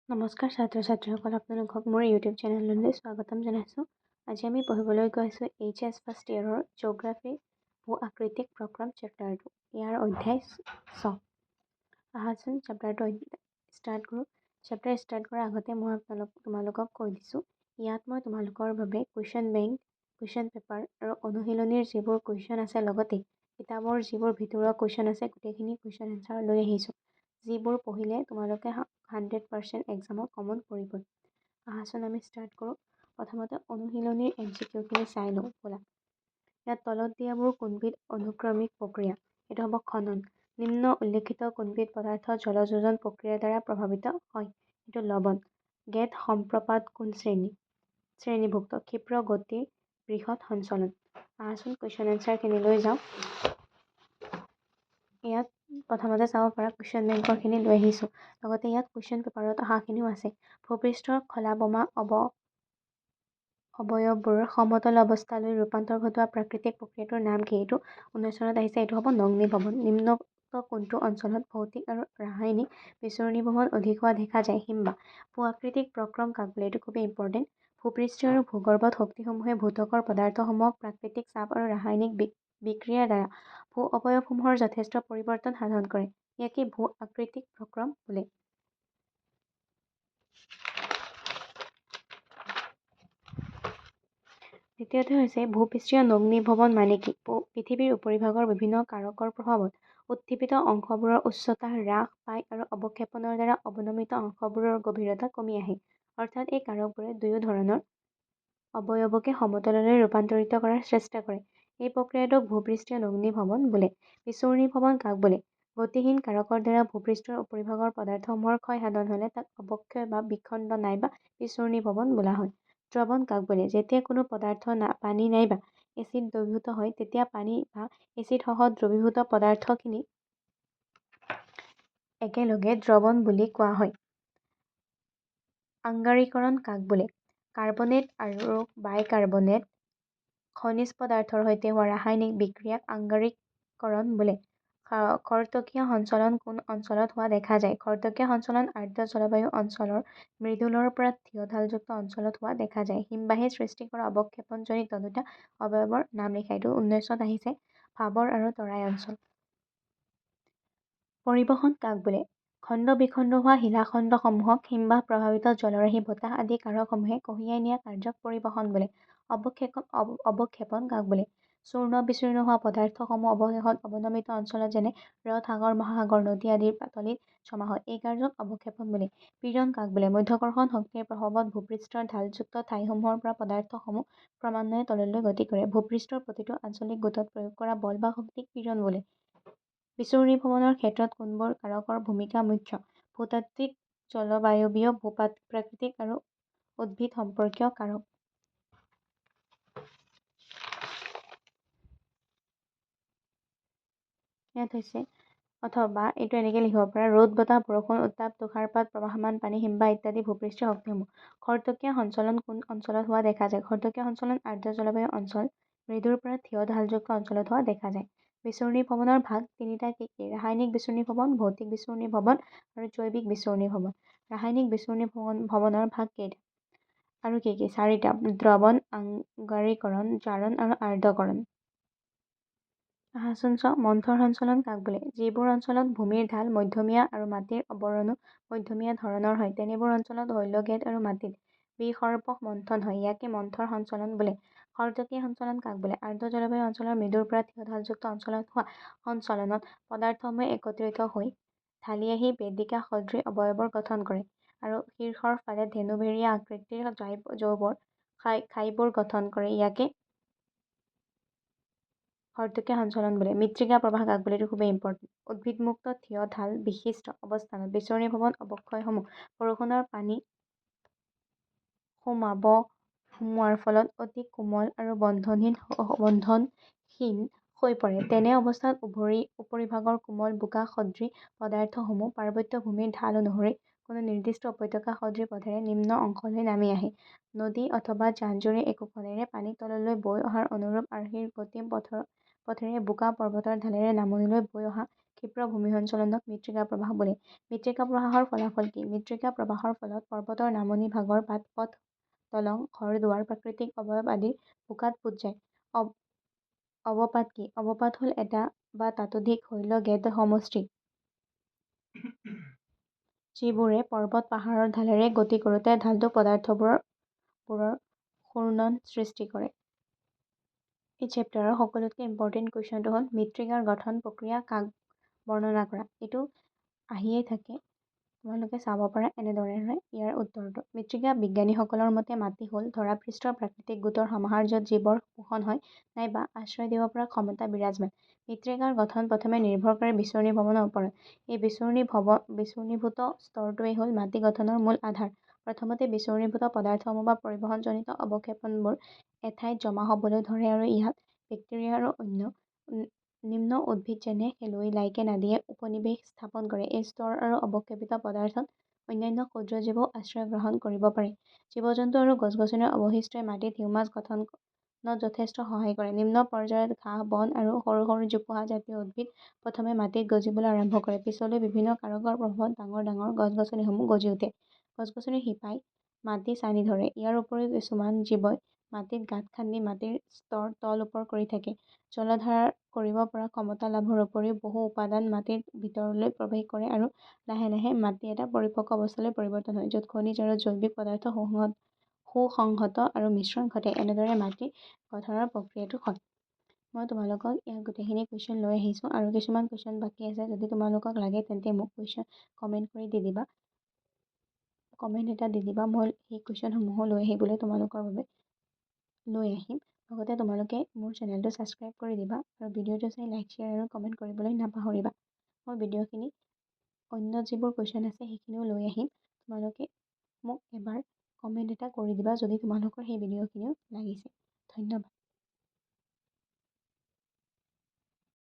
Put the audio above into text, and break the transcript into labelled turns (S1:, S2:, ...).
S1: নমস্কাৰ ছাত্ৰ-ছাত্ৰীসকল, আপোনালোকক মোৰ ইউটিউব চেনেললৈ স্বাগতম জনাইছোঁ। আজি আমি পঢ়িবলৈ গৈ আছোঁ HS ফাৰ্ষ্ট ইয়েৰৰ জিঅ'গ্ৰাফী ভূ আকৃতিক প্ৰক্ৰম চেপ্টাৰটো। ইয়াৰ অধ্যায় 6। আহাচোন চেপ্টাৰটো ষ্টাৰ্ট কৰোঁ। চেপ্টাৰ ষ্টাৰ্ট কৰাৰ আগতে মই তোমালোকক কৈ দিছোঁ, ইয়াত মই তোমালোকৰ বাবে কুৱেশ্যন বেংক, কুৱেশ্যন পেপাৰ আৰু অনুশীলনীৰ যিবোৰ কুৱেশ্যন আছে, লগতে কিতাপৰ যিবোৰ ভিতৰুৱা কুৱেশ্যন আছে, গোটেইখিনি কুৱেশ্যন এনচাৰ লৈ আহিছোঁ, যিবোৰ পঢ়িলে তোমালোকে 100% এক্সামত কমন পৰিবই। আহাচোন আমি ষ্টাৰ্ট কৰোঁ। প্ৰথমতে অনুশীলনীৰ MCQখিনি চাই লওঁ ব'লা। ইয়াত তলত দিয়াবোৰ কোনবিধ অনুক্ৰমিক প্ৰক্ৰিয়া? এইটো হ'ব খনন। নিম্ন উল্লেখিত কোনবিধ পদাৰ্থ জলযোজন প্ৰক্ৰিয়াৰ দ্বাৰা প্ৰভাৱিত হয়? এইটো লৱণ। গেট সম্প্ৰপাত কোন শ্ৰেণীভুক্ত? ক্ষিপ্ৰ গতিৰ বৃহৎ সঞ্চলন। আহাচোন কুৱেশ্যন এনচাৰখিনিলৈ যাওঁ। ইয়াত প্ৰথমতে চাব পাৰা কুৱেশ্যন বেংকৰখিনি লৈ আহিছোঁ, লগতে ইয়াত কুৱেশ্যন পেপাৰত অহাখিনিও আছে। ভূপৃষ্ঠৰ খলা বোমা অৱয়ৱবোৰৰ সমতল অৱস্থালৈ ৰূপান্তৰ ঘটোৱা প্ৰাকৃতিক প্ৰক্ৰিয়াটোৰ নাম কি? এইটো 19 চনত আহিছে, এইটো হ'ব নগ্নীভৱন। নিম্নোক্ত কোনটো অঞ্চলত ভৌতিক আৰু ৰাসায়নিক বিচৰণীভৱন অধিক হোৱা দেখা যায়? হিমবাহ। ভূ আকৃতিক প্ৰক্ৰম কাক বোলে? এইটো খুবেই ইম্পৰ্টেণ্ট। ভূপৃষ্ঠীয় আৰু ভূগৰ্ভত শক্তিসমূহে ভূত্বকৰ পদাৰ্থসমূহক প্ৰাকৃতিক চাপ আৰু ৰাসায়নিক বিক্ৰিয়াৰ দ্বাৰা ভূ অৱয়ৱসমূহৰ যথেষ্ট পৰিৱৰ্তন সাধন কৰে। ইয়াকে ভূ আকৃতিক প্ৰক্ৰম বোলে। দ্বিতীয়তে হৈছে ভূপৃষ্ঠীয় নগ্নীভৱন মানে কি? পৃথিৱীৰ উপৰিভাগৰ বিভিন্ন কাৰকৰ প্ৰভাৱত উৎক্ষেপিত অংশবোৰৰ উচ্চতা হ্ৰাস পায় আৰু অৱক্ষেপনৰ দ্বাৰা অৱনমিত অংশবোৰৰ গভীৰতা কমি আহে। অৰ্থাৎ এই কাৰকবোৰে দুয়ো ধৰণৰ অৱয়ৱকে সমতললৈ ৰূপান্তৰিত কৰাৰ চেষ্টা কৰে। এই প্ৰক্ৰিয়াটোক ভূপৃষ্ঠীয় নগ্নীভৱন বোলে। বিচূৰ্ণীভৱন কাক বোলে? গতিহীন কাৰকৰ দ্বাৰা ভূপৃষ্ঠৰ উপৰিভাগৰ পদাৰ্থসমূহৰ ক্ষয় সাধন হ'লে তাক অৱক্ষয় বা বিখণ্ড নাইবা বিচূৰ্ণীভৱন বোলা হয়। দ্ৰৱণ কাক বোলে? যেতিয়া কোনো পদাৰ্থ পানী নাইবা এচিড দ্ৰৱীভূত হয়, তেতিয়া পানী বা এচিডসহ দ্ৰৱীভূত পদাৰ্থখিনি একেলগে দ্ৰৱণ বুলি কোৱা হয়। আংগাৰীকৰণ কাক বোলে? কাৰ্বনেট আৰু বাইকাৰ্বনেট খনিজ পদাৰ্থৰ সৈতে হোৱা ৰাসায়নিক বিক্ৰিয়াক আংগাৰীকৰণ বোলে। খৰতকীয়া সঞ্চলন কোন অঞ্চলত হোৱা দেখা যায়? খৰতকীয়া সঞ্চলন আৰ্দ্ৰ জলবায়ু অঞ্চলৰ মৃদুলৰ পৰা থিয় ঢালযুক্ত অঞ্চলত হোৱা দেখা যায়। হিমবাহে সৃষ্টি কৰা অৱক্ষেপনজনিত দুটা অৱয়ৱৰ নাম লিখা। এইটো 19 চনত আহিছে, ভাবৰ আৰু তৰাই অঞ্চল। পৰিবহণ কাক বোলে? খণ্ড বিখণ্ড হোৱা শিলাখণ্ডসমূহক হিমবাহ প্ৰভাৱিত জলৰাশি, বতাহ আদি কাৰকসমূহে কঢ়িয়াই নিয়া কাৰ্যক পৰিবহণ বোলে। অৱক্ষেপন কাক বোলে? চূৰ্ণ বিচূৰ্ণ হোৱা পদাৰ্থসমূহ অৱশেষত অৱনমিত অঞ্চলত যেনে হ্ৰদ, সাগৰ, মহাসাগৰ, নদী আদিৰ পাতলিত জমা হয়। এই কাৰ্যক অৱক্ষেপন বোলে। পীড়ন কাক বোলে? মধ্যাকৰ্ষণ শক্তিৰ প্ৰভাৱত ভূপৃষ্ঠৰ ঢালযুক্ত ঠাইসমূহৰ পৰা পদাৰ্থসমূহ ক্ৰমান্বয়ে তললৈ গতি কৰে। ভূপৃষ্ঠৰ প্ৰতিটো আঞ্চলিক গোটত প্ৰয়োগ কৰা বল বা শক্তিক পীড়ন বোলে। বিচূৰ্ণীভৱনৰ ক্ষেত্ৰত কোনবোৰ কাৰকৰ ভূমিকা মুখ্য? ভূতাত্ত্বিক, জলবায়ৱীয়, ভূ-প্ৰাকৃতিক আৰু উদ্ভিদ সম্পৰ্কীয় কাৰক। ইয়াত হৈছে অথবা এইটো এনেকৈ লিখিব পাৰা, ৰ'দ, বতাহ, বৰষুণ, উত্তাপ, তুষাৰপাত, প্ৰৱাহমান পানী, হিমবাহ ইত্যাদি ভূপৃষ্ঠীয় শক্তিসমূহ। খৰতকীয়া সঞ্চলন কোন অঞ্চলত হোৱা দেখা যায়? খৰতকীয়া সঞ্চলন আৰ্দ্ৰ জলবায়ু অঞ্চল, মৃদুৰ পৰা থিয় ঢালযুক্ত অঞ্চলত হোৱা দেখা যায়। বিচূৰ্ণীভৱনৰ ভাগ তিনিটা কি কি? ৰাসায়নিক বিচূৰ্ণীভৱন, ভৌতিক বিচূৰ্ণীভৱন আৰু জৈৱিক বিচূৰ্ণীভৱন। ৰাসায়নিক বিচূৰ্ণীভৱনৰ ভাগ কেইটা আৰু কি কি? 4টা। দ্ৰৱণ, আংগাৰীকৰণ, জাৰণ আৰু আৰ্দ্ৰকৰণ। আহাচোন চাওঁ। মন্থৰ সঞ্চলন কাক বোলে? যিবোৰ অঞ্চলত ভূমিৰ ঢাল মধ্যমীয়া আৰু মাটিৰ আৱৰণো মধ্যমীয়া ধৰণৰ হয়, তেনেবোৰ অঞ্চলত শৈল, গেদ আৰু মাটিত বিসৰ্পক মন্থন হয়। ইয়াকে মন্থৰ সঞ্চলন বোলে। খৰতকীয়া সঞ্চলন কাক বোলে? আৰ্দ্ৰ জলবায়ু অঞ্চলৰ মৃদুৰ পৰা থিয় ঢালযুক্ত অঞ্চলত হোৱা সঞ্চলনত পদাৰ্থসমূহে একত্ৰিত হৈ ঢালি আহি বেদিকা সদৃশ অৱয়ৱৰ গঠন কৰে আৰু শীৰ্ষৰ ফালে ধেনুভেৰিয়া আকৃতিৰ খাইবোৰ গঠন কৰে। ইয়াকে খৰতকীয়া সঞ্চলন বোলে। মৃত্তিকা প্ৰবাহ কাক বোলে? এইটো খুবেই ইম্পৰ্টেণ্ট। উদ্ভিদমুক্ত থিয় ঢাল বিশিষ্ট অৱস্থানত বিচূৰ্ণীভৱন অৱক্ষয়সমূহ বৰষুণৰ পানী সোমোৱাৰ ফলত অতি কোমল আৰু বন্ধনহীন হৈ পৰে। তেনে অৱস্থাত উপৰিভাগৰ কোমল বোকা সদৃশ পদাৰ্থসমূহ পাৰ্বত্য ভূমিৰ ঢাল অনুসৰি কোনো নিৰ্দিষ্ট উপত্যকা সদৃশ পথেৰে নিম্ন অংশলৈ নামি আহে। নদী অথবা জান-জুৰি একোখনেৰে পানী তললৈ বৈ অহাৰ অনুৰূপ আৰ্হিৰ গতি পথেৰে বোকা পৰ্বতৰ ঢালেৰে নামনিলৈ বৈ অহা ক্ষিপ্ৰ ভূমিসঞ্চলনক মৃত্তিকা প্ৰবাহ বোলে। মৃত্তিকা প্ৰবাহৰ ফলাফল কি? মৃত্তিকা প্ৰবাহৰ ফলত পৰ্বতৰ নামনি ভাগৰ বাট পথ দলং ঘৰ-দুৱাৰ প্ৰাকৃতিক অৱয়ব আদি বোকাত পোত যায়। অৱপাত কি? অৱপাত হ'ল এটা বা ততোধিক শৈলগেদ সমষ্টি যিবোৰে পৰ্বত পাহাৰৰ ঢালেৰে গতি কৰোঁতে ঢালটো পদাৰ্থবোৰৰ ঘূৰ্ণন সৃষ্টি কৰে। এই চেপ্টাৰৰ সকলোতকৈ ইম্পৰ্টেণ্ট কুৱেশ্যনটো হ'ল মৃত্তিকাৰ গঠন প্ৰক্ৰিয়া কাক বৰ্ণনা কৰা। এইটো আহিয়েই থাকে, তোমালোকে চাব পাৰা এনেদৰে হয় ইয়াৰ উত্তৰটো। মৃত্তিকা বিজ্ঞানীসকলৰ মতে মাটি হ'ল ধৰাপৃষ্ঠৰ প্ৰাকৃতিক গোটৰ সমাহাৰ য'ত জীৱৰ পোষণ হয় নাইবা আশ্ৰয় দিব পৰা ক্ষমতা বিৰাজমান। মৃত্তিকাৰ গঠন প্ৰথমে নিৰ্ভৰ কৰে বিচূৰ্ণী ভৱনৰ ওপৰত। এই বিচূৰ্ণীভূত স্তৰটোৱেই হ'ল মাটি গঠনৰ মূল আধাৰ। প্ৰথমতে বিচূৰ্ণীভূত পদাৰ্থসমূহ বা পৰিবহণজনিত অৱক্ষেপণবোৰ এঠাইত জমা হ'বলৈ ধৰে আৰু ইয়াত বেক্টেৰিয়া আৰু অন্য নিম্ন উদ্ভিদ যেনে শেলুৱৈ, লাইকেন আদিয়ে উপনিৱেশ স্থাপন কৰে। এই স্তৰ আৰু অৱক্ষেপিত পদাৰ্থত অন্যান্য ক্ষুদ্ৰ জীৱও আশ্ৰয় গ্ৰহণ কৰিব পাৰে। জীৱ-জন্তু আৰু গছ-গছনিৰ অৱশিষ্টই মাটিত হিউমাছ গঠনত যথেষ্ট সহায় কৰে। নিম্ন পৰ্যায়ত ঘাঁহ, বন আৰু সৰু সৰু জোপোহা জাতীয় উদ্ভিদ প্ৰথমে মাটিত গজিবলৈ আৰম্ভ কৰে। পিছলৈ বিভিন্ন কাৰকৰ প্ৰভাৱত ডাঙৰ ডাঙৰ গছ-গছনিসমূহ গজি উঠে। গছ-গছনিৰ শিপাই মাটি ছানি ধৰে। ইয়াৰ উপৰিও কিছুমান জীৱই মাটিত গাঁত খান্দি মাটিৰ স্তৰ তল-ওপৰ কৰি থাকে। জলধাৰণ কৰিব পৰা ক্ষমতা লাভৰ উপৰিও বহু উপাদান মাটিৰ ভিতৰলৈ প্ৰৱেশ কৰে আৰু লাহে লাহে মাটি এটা পৰিপক্ক অৱস্থালৈ পৰিৱৰ্তন হয়, য'ত খনিজ আৰু জৈৱিক পদাৰ্থ সুসংহত আৰু মিশ্ৰণ ঘটে। এনেদৰে মাটি গঠনৰ প্ৰক্ৰিয়াটো হয়। মই তোমালোকক ইয়াত গোটেইখিনি কুৱেশ্যন লৈ আহিছোঁ আৰু কিছুমান কুৱেশ্যন বাকী আছে। যদি তোমালোকক লাগে তেন্তে মোক কুৱেশ্যন কমেণ্ট কৰি দি দিবা। কমেণ্ট এটা দি দিবা, মই সেই কুৱেশ্যনসমূহো লৈ আহিবলৈ তোমালোকৰ বাবে লৈ আহিম। লগতে তোমালোকে মোৰ চেনেলটো ছাবস্ক্ৰাইব কৰি দিবা আৰু ভিডিঅ'টো চাই লাইক, শ্বেয়াৰ আৰু কমেণ্ট কৰিবলৈ নাপাহৰিবা। মই ভিডিঅ'খিনি অন্য যিবোৰ কুৱেশ্যন আছে সেইখিনিও লৈ আহিম। তোমালোকে মোক এবাৰ কমেণ্ট এটা কৰি দিবা যদি তোমালোকৰ সেই ভিডিঅ'খিনিও লাগিছে। ধন্যবাদ।